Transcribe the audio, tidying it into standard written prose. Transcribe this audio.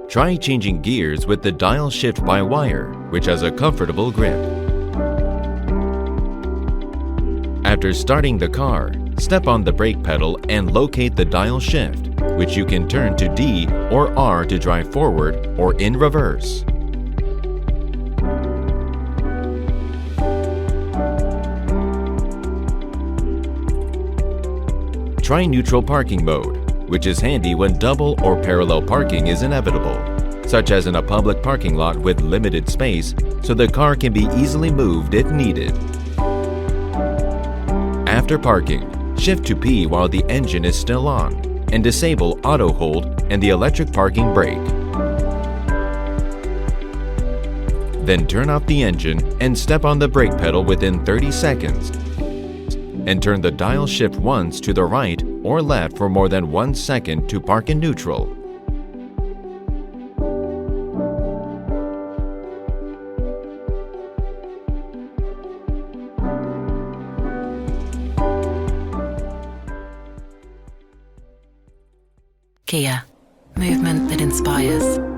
Try changing gears with the dial shift by wire, which has a comfortable grip. After starting the car, step on the brake pedal and locate the dial shift, which you can turn to D or R to drive forward or in reverse. Try neutral parking mode, which is handy when double or parallel parking is inevitable, such as in a public parking lot with limited space, so the car can be easily moved if needed. After parking, shift to P while the engine is still on, and disable auto hold and the electric parking brake. Then turn off the engine and step on the brake pedal within 30 seconds, and turn the dial shift once to the right or left for more than 1 second to park in neutral. Kia, movement that inspires.